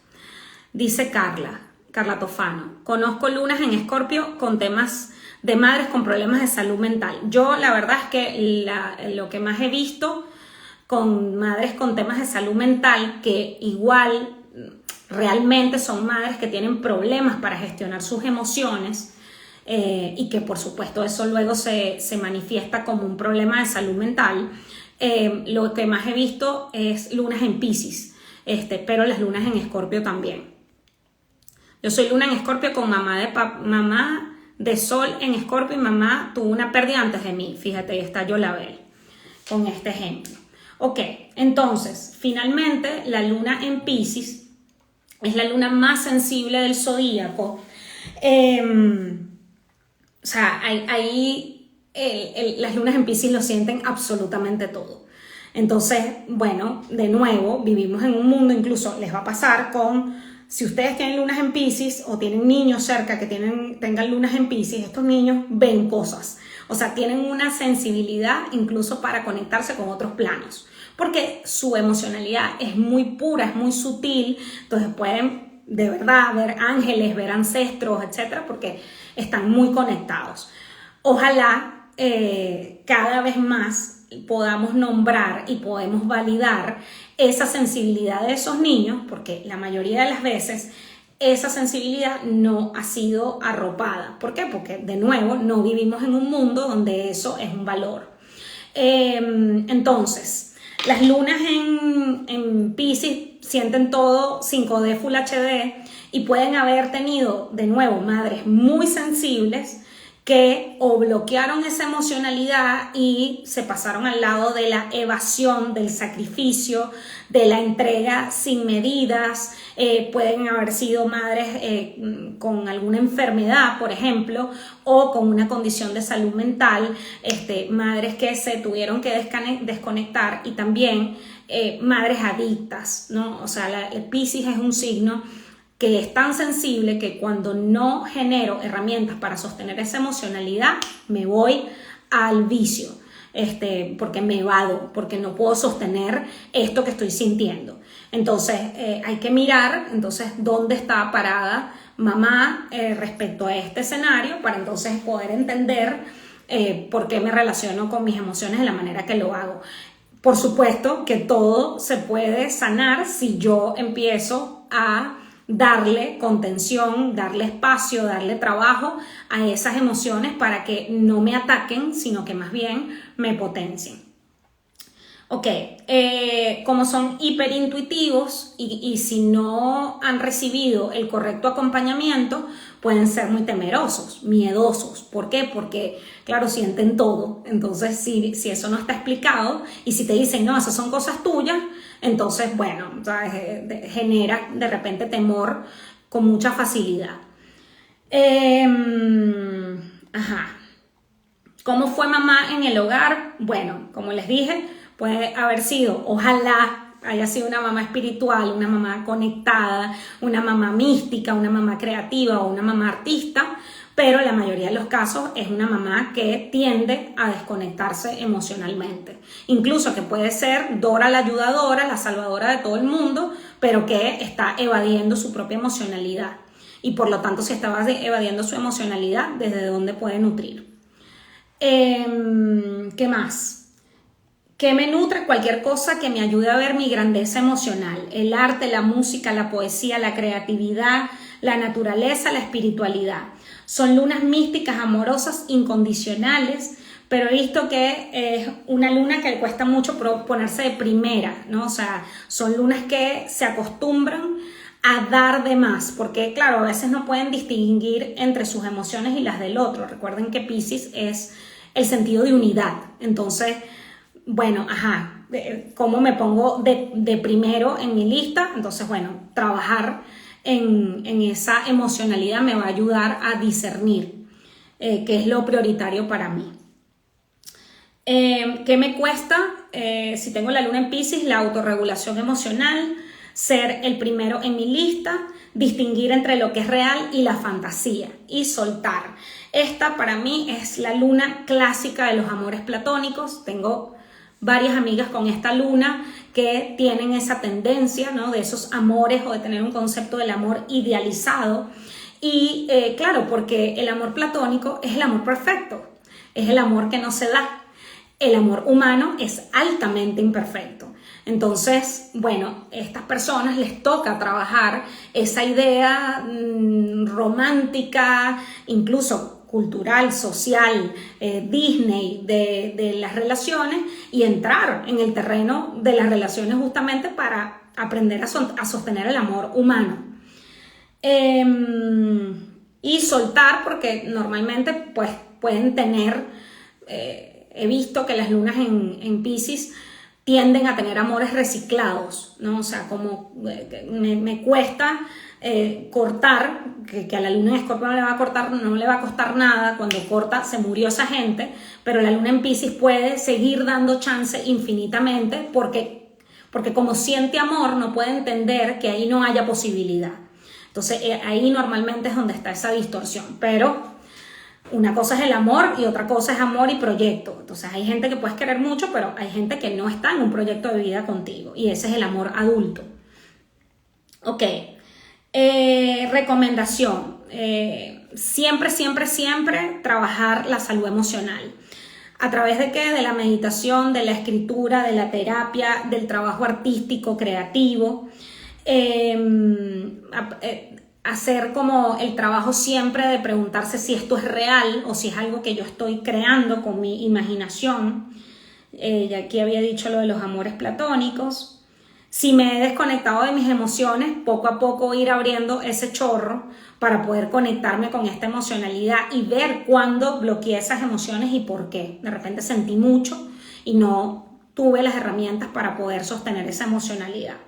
Dice Carla Tofano. Conozco lunas en Escorpio con temas de madres con problemas de salud mental. Yo la verdad es que lo que más he visto con madres con temas de salud mental, que igual realmente son madres que tienen problemas para gestionar sus emociones, y que por supuesto eso luego se manifiesta como un problema de salud mental. Lo que más he visto es lunas en Piscis, pero las lunas en Escorpio también. Yo soy luna en Escorpio con mamá de Sol en Escorpio y mamá tuvo una pérdida antes de mí. Fíjate, ahí está Yolabel con este ejemplo. Ok, entonces, finalmente la luna en Piscis es la luna más sensible del zodíaco. O sea, ahí las lunas en Piscis lo sienten absolutamente todo. Entonces, bueno, de nuevo, vivimos en un mundo, incluso les va a pasar si ustedes tienen lunas en Piscis o tienen niños cerca que tengan lunas en Piscis, estos niños ven cosas. O sea, tienen una sensibilidad incluso para conectarse con otros planos. Porque su emocionalidad es muy pura, es muy sutil, entonces pueden de verdad ver ángeles, ver ancestros, etcétera, porque están muy conectados. Ojalá cada vez más podamos nombrar y podemos validar esa sensibilidad de esos niños, porque la mayoría de las veces esa sensibilidad no ha sido arropada. ¿Por qué? Porque de nuevo no vivimos en un mundo donde eso es un valor. Entonces, las lunas en Piscis sienten todo 5D Full HD y pueden haber tenido de nuevo madres muy sensibles que o bloquearon esa emocionalidad y se pasaron al lado de la evasión, del sacrificio, de la entrega sin medidas. Pueden haber sido madres con alguna enfermedad, por ejemplo, o con una condición de salud mental, madres que se tuvieron que desconectar, y también madres adictas, ¿no? O sea, el Piscis es un signo que es tan sensible que cuando no genero herramientas para sostener esa emocionalidad, me voy al vicio, porque me evado, porque no puedo sostener esto que estoy sintiendo. Entonces, hay que mirar, entonces, dónde está parada mamá respecto a este escenario para entonces poder entender por qué me relaciono con mis emociones de la manera que lo hago. Por supuesto que todo se puede sanar si yo empiezo a darle contención, darle espacio, darle trabajo a esas emociones para que no me ataquen, sino que más bien me potencien. Ok, como son hiperintuitivos y si no han recibido el correcto acompañamiento, pueden ser muy temerosos, miedosos. ¿Por qué? Porque, claro, sienten todo. Entonces, si eso no está explicado y si te dicen, no, esas son cosas tuyas, entonces, bueno, genera de repente temor con mucha facilidad. ¿Cómo fue mamá en el hogar? Bueno, como les dije, puede haber sido, ojalá haya sido una mamá espiritual, una mamá conectada, una mamá mística, una mamá creativa o una mamá artista, pero la mayoría de los casos es una mamá que tiende a desconectarse emocionalmente. Incluso que puede ser Dora la ayudadora, la salvadora de todo el mundo, pero que está evadiendo su propia emocionalidad. Y por lo tanto, si está evadiendo su emocionalidad, ¿desde dónde puede nutrir? ¿Qué más? Que me nutre cualquier cosa que me ayude a ver mi grandeza emocional. El arte, la música, la poesía, la creatividad, la naturaleza, la espiritualidad. Son lunas místicas, amorosas, incondicionales, pero he visto que es una luna que le cuesta mucho ponerse de primera, ¿no? O sea, son lunas que se acostumbran a dar de más, porque claro, a veces no pueden distinguir entre sus emociones y las del otro. Recuerden que Piscis es el sentido de unidad. Entonces, bueno, ¿cómo me pongo de primero en mi lista? Entonces, bueno, trabajar en esa emocionalidad me va a ayudar a discernir qué es lo prioritario para mí. ¿Qué me cuesta? Si tengo la luna en Piscis, la autorregulación emocional, ser el primero en mi lista, distinguir entre lo que es real y la fantasía y soltar. Esta para mí es la luna clásica de los amores platónicos. Tengo varias amigas con esta luna que tienen esa tendencia, ¿no? De esos amores o de tener un concepto del amor idealizado. Y claro, porque el amor platónico es el amor perfecto, es el amor que no se da. El amor humano es altamente imperfecto. Entonces, bueno, a estas personas les toca trabajar esa idea romántica, incluso cultural, social, Disney de las relaciones, y entrar en el terreno de las relaciones justamente para aprender a sostener el amor humano. Y soltar, porque normalmente pues pueden tener, he visto que las lunas en Piscis tienden a tener amores reciclados, ¿no? O sea, como me cuesta cortar, que a la luna en Escorpio no le va a costar nada, cuando corta se murió esa gente, pero la luna en Piscis puede seguir dando chance infinitamente porque como siente amor no puede entender que ahí no haya posibilidad. Entonces ahí normalmente es donde está esa distorsión, pero una cosa es el amor y otra cosa es amor y proyecto. Entonces hay gente que puedes querer mucho, pero hay gente que no está en un proyecto de vida contigo, y ese es el amor adulto. Ok, recomendación, siempre trabajar la salud emocional. ¿A través de qué? De la meditación, de la escritura, de la terapia, del trabajo artístico, creativo. Hacer como el trabajo siempre de preguntarse si esto es real o si es algo que yo estoy creando con mi imaginación. Ya aquí había dicho lo de los amores platónicos. Si me he desconectado de mis emociones, poco a poco ir abriendo ese chorro para poder conectarme con esta emocionalidad y ver cuándo bloqueé esas emociones y por qué. De repente sentí mucho y no tuve las herramientas para poder sostener esa emocionalidad.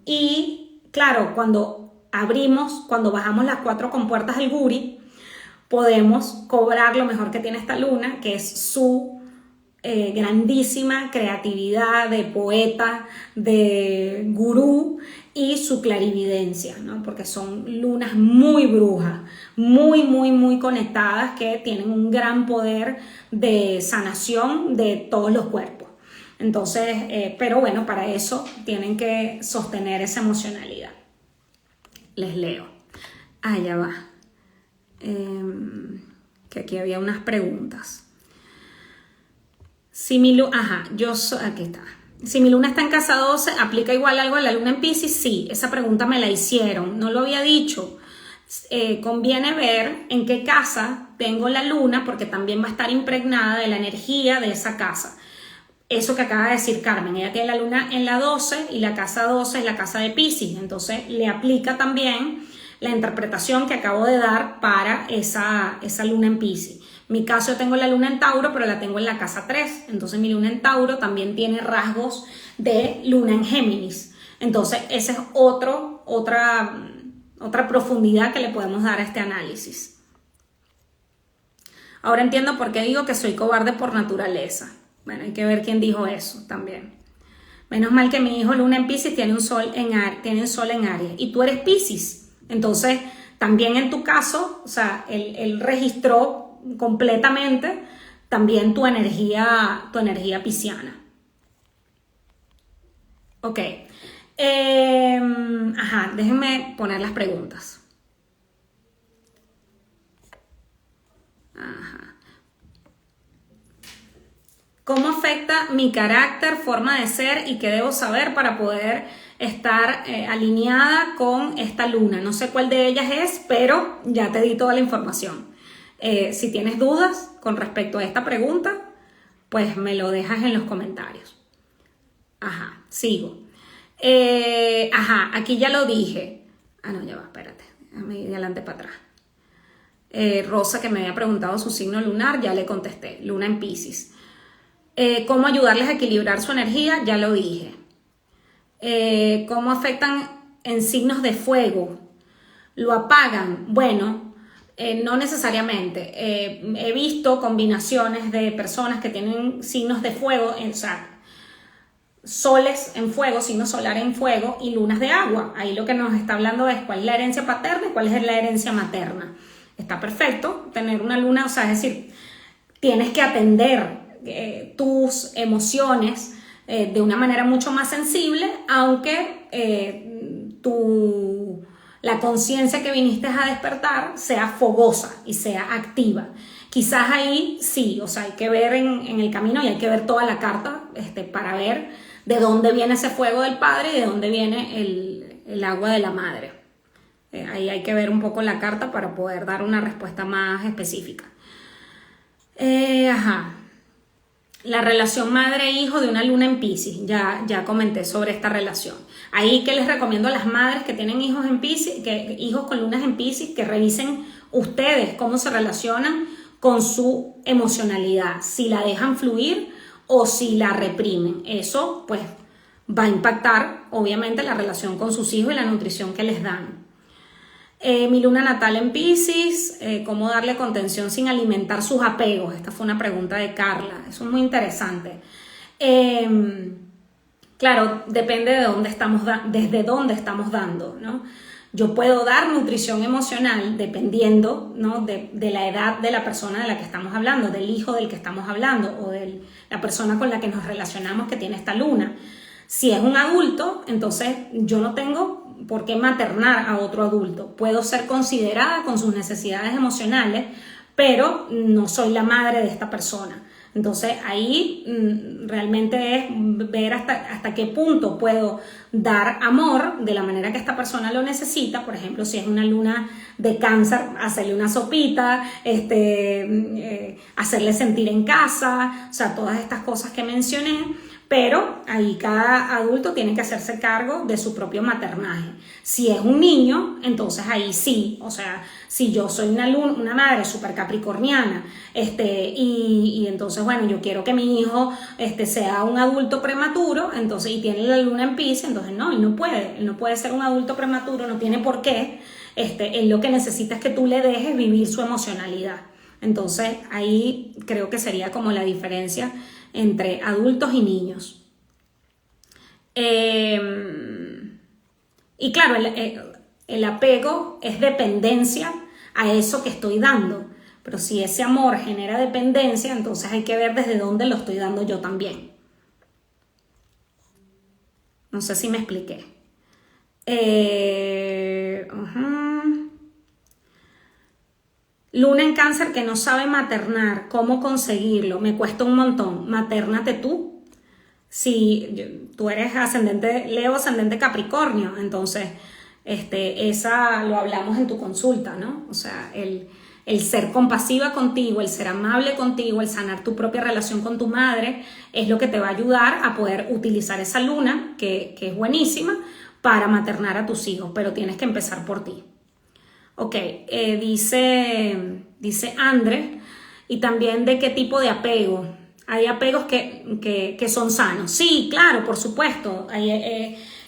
Y claro, cuando bajamos las 4 compuertas del Guri, podemos cobrar lo mejor que tiene esta luna, que es su grandísima creatividad de poeta, de gurú, y su clarividencia, ¿no? Porque son lunas muy brujas, muy conectadas, que tienen un gran poder de sanación de todos los cuerpos. Entonces, pero bueno, para eso tienen que sostener esa emocionalidad. Les leo. Ya va. Que aquí había unas preguntas. Si mi luna, aquí está. Si mi luna está en casa 12, ¿aplica igual algo a la luna en Piscis? Sí, esa pregunta me la hicieron. No lo había dicho. Conviene ver en qué casa tengo la luna, porque también va a estar impregnada de la energía de esa casa. Eso que acaba de decir Carmen, ella tiene la luna en la 12 y la casa 12 es la casa de Piscis, entonces le aplica también la interpretación que acabo de dar para esa luna en Piscis. Mi caso, yo tengo la luna en Tauro, pero la tengo en la casa 3, entonces mi luna en Tauro también tiene rasgos de luna en Géminis. Entonces esa es otra profundidad que le podemos dar a este análisis. Ahora entiendo por qué digo que soy cobarde por naturaleza. Bueno, hay que ver quién dijo eso también. Menos mal que mi hijo luna en Piscis tiene un sol en Aries y tú eres Piscis. Entonces, también en tu caso, o sea, él registró completamente también tu energía pisciana. Ok. Déjenme poner las preguntas. ¿Cómo afecta mi carácter, forma de ser y qué debo saber para poder estar alineada con esta luna? No sé cuál de ellas es, pero ya te di toda la información. Si tienes dudas con respecto a esta pregunta, pues me lo dejas en los comentarios. Sigo. Aquí ya lo dije. No, ya va, espérate. Déjame ir de adelante para atrás. Rosa, que me había preguntado su signo lunar, ya le contesté. Luna en Piscis. ¿Cómo ayudarles a equilibrar su energía? Ya lo dije. ¿Cómo afectan en signos de fuego? ¿Lo apagan? Bueno, no necesariamente. He visto combinaciones de personas que tienen signos de fuego, o sea, soles en fuego, signo solar en fuego y lunas de agua. Ahí lo que nos está hablando es cuál es la herencia paterna y cuál es la herencia materna. Está perfecto tener una luna, o sea, es decir, tienes que atender tus emociones de una manera mucho más sensible, aunque la conciencia que viniste a despertar sea fogosa y sea activa. Quizás ahí sí, o sea, hay que ver en el camino y hay que ver toda la carta para ver de dónde viene ese fuego del padre y de dónde viene el agua de la madre. Ahí hay que ver un poco la carta para poder dar una respuesta más específica. La relación madre-hijo de una luna en Piscis. Ya comenté sobre esta relación. Ahí que les recomiendo a las madres que tienen hijos en Piscis, hijos con lunas en Piscis, que revisen ustedes cómo se relacionan con su emocionalidad, si la dejan fluir o si la reprimen. Eso pues va a impactar obviamente la relación con sus hijos y la nutrición que les dan. Mi luna natal en Piscis, cómo darle contención sin alimentar sus apegos. Esta fue una pregunta de Carla, eso es muy interesante. Claro, depende de dónde desde dónde estamos dando, ¿no? Yo puedo dar nutrición emocional dependiendo, ¿no? de la edad de la persona de la que estamos hablando, del hijo del que estamos hablando o de la persona con la que nos relacionamos que tiene esta luna. Si es un adulto, entonces yo no tengo por qué maternar a otro adulto. Puedo ser considerada con sus necesidades emocionales, pero no soy la madre de esta persona. Entonces ahí realmente es ver hasta qué punto puedo dar amor de la manera que esta persona lo necesita. Por ejemplo, si es una luna de Cáncer, hacerle una sopita, hacerle sentir en casa, o sea, todas estas cosas que mencioné. Pero ahí cada adulto tiene que hacerse cargo de su propio maternaje. Si es un niño, entonces ahí sí, o sea, si yo soy una madre súper capricorniana, y entonces, bueno, yo quiero que mi hijo sea un adulto prematuro, entonces, y tiene la luna en Piscis, entonces no, él no puede ser un adulto prematuro, no tiene por qué, él lo que necesita es que tú le dejes vivir su emocionalidad. Entonces, ahí creo que sería como la diferencia entre adultos y niños. Y claro, el apego es dependencia a eso que estoy dando, pero si ese amor genera dependencia, entonces hay que ver desde dónde lo estoy dando yo también. No sé si me expliqué. Luna en Cáncer que no sabe maternar, ¿cómo conseguirlo? Me cuesta un montón. Matérnate tú. Si tú eres ascendente Leo, ascendente Capricornio, entonces esa lo hablamos en tu consulta, ¿no? O sea, el ser compasiva contigo, el ser amable contigo, el sanar tu propia relación con tu madre, es lo que te va a ayudar a poder utilizar esa luna, que es buenísima, para maternar a tus hijos, pero tienes que empezar por ti. Ok, dice André, y también de qué tipo de apego. Hay apegos que son sanos. Sí, claro, por supuesto.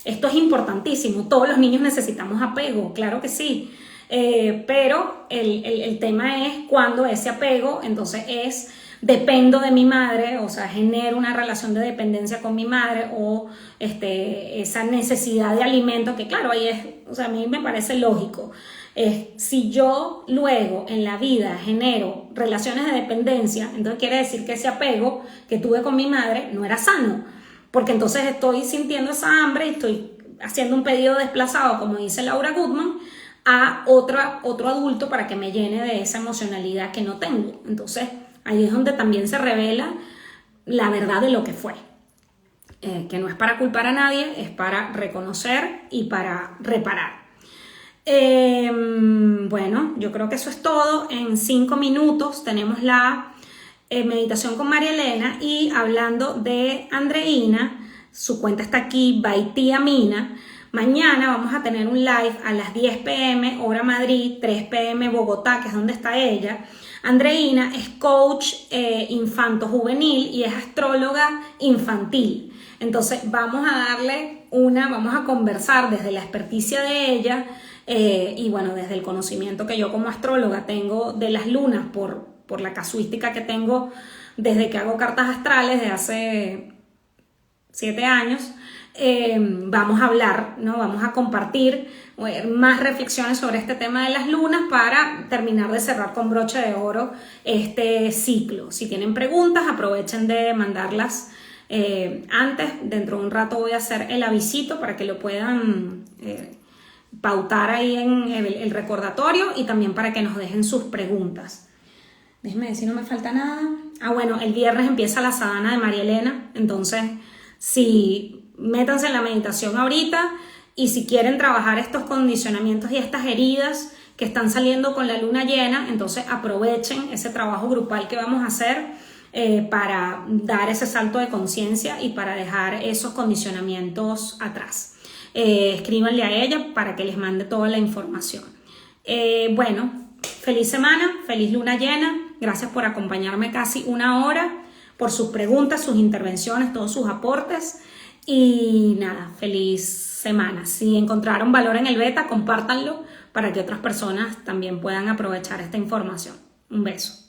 Esto es importantísimo. Todos los niños necesitamos apego, claro que sí. Pero el tema es cuando ese apego, entonces dependo de mi madre, o sea, genero una relación de dependencia con mi madre o esa necesidad de alimento, que claro, ahí o sea, a mí me parece lógico. Si yo luego en la vida genero relaciones de dependencia, entonces quiere decir que ese apego que tuve con mi madre no era sano, porque entonces estoy sintiendo esa hambre y estoy haciendo un pedido desplazado, como dice Laura Goodman, a otro adulto para que me llene de esa emocionalidad que no tengo. Entonces ahí es donde también se revela la verdad de lo que fue, que no es para culpar a nadie, es para reconocer y para reparar. Bueno, yo creo que eso es todo. En 5 minutos tenemos la meditación con María Elena, y hablando de Andreina, su cuenta está aquí, Baitía Mina. Mañana vamos a tener un live a las 10 p.m. hora Madrid, 3 p.m. Bogotá, que es donde está ella. Andreina es coach infanto-juvenil y es astróloga infantil. Entonces vamos a conversar desde la experticia de ella, y bueno, desde el conocimiento que yo como astróloga tengo de las lunas por la casuística que tengo desde que hago cartas astrales de hace 7 años. vamos a hablar, ¿no? Vamos a compartir más reflexiones sobre este tema de las lunas para terminar de cerrar con broche de oro este ciclo. Si tienen preguntas, aprovechen de mandarlas antes. Dentro de un rato voy a hacer el avisito para que lo puedan pautar ahí en el recordatorio y también para que nos dejen sus preguntas. Déjenme ver si no me falta nada. Bueno, el viernes empieza la sadhana de María Elena, entonces métanse en la meditación ahorita, y si quieren trabajar estos condicionamientos y estas heridas que están saliendo con la luna llena, entonces aprovechen ese trabajo grupal que vamos a hacer para dar ese salto de conciencia y para dejar esos condicionamientos atrás. Escríbanle a ella para que les mande toda la información. Bueno, feliz semana, feliz luna llena. Gracias por acompañarme casi una hora, por sus preguntas, sus intervenciones, todos sus aportes. Y nada, feliz semana. Si encontraron valor en el beta, compártanlo para que otras personas también puedan aprovechar esta información. Un beso.